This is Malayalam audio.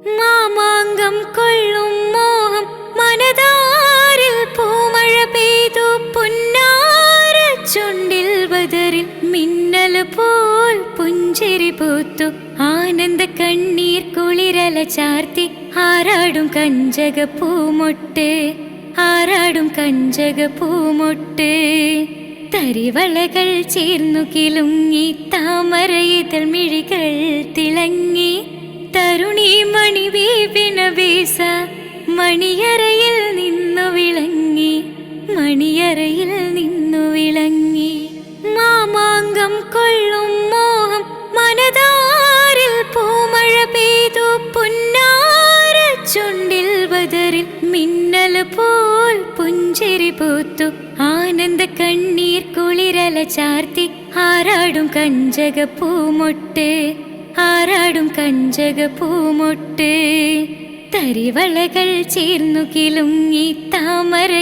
മാമാങ്കം കൊള്ളും മോഹം മനതാരിൽ പൂമഴ പെയ്തു പുന്നാര ചുണ്ടിൽ ബദറിൽ മിന്നൽ പോൽ പുഞ്ചിരി പൂത്തു ആനന്ദ കണ്ണീർ കുളിരല ചാർത്തി ആരാടും കഞ്ചക പൂമൊട്ട് ആരാടും കഞ്ചക പൂമൊട്ട് തരിവളകൾ ചേർന്നു കിലുങ്ങി താമരയിതൾ മിഴികൾ തിളങ്ങി തരുണി മണി വീപിന വീസ മണിയറയിൽ നിന്നു വിളങ്ങി മണിയറയിൽ നിന്നു വിളങ്ങി മാമാങ്കം കൊള്ളും മോഹം മനതാരിൽ പൂമഴ പെയ്തു പുന്നാര ചുണ്ടിൽ ബദറിൽ മിന്നൽ പോൽ പുഞ്ചിരി പൂത്തു ആനന്ദ കണ്ണീർ കുളിരല ചാർത്തി ആരാടും കഞ്ചക പൂമൊട്ട് ആരാടും കഞ്ചക പൂമൊട്ട് തരിവളകൾ ചേർന്നു കിലുങ്ങി താമര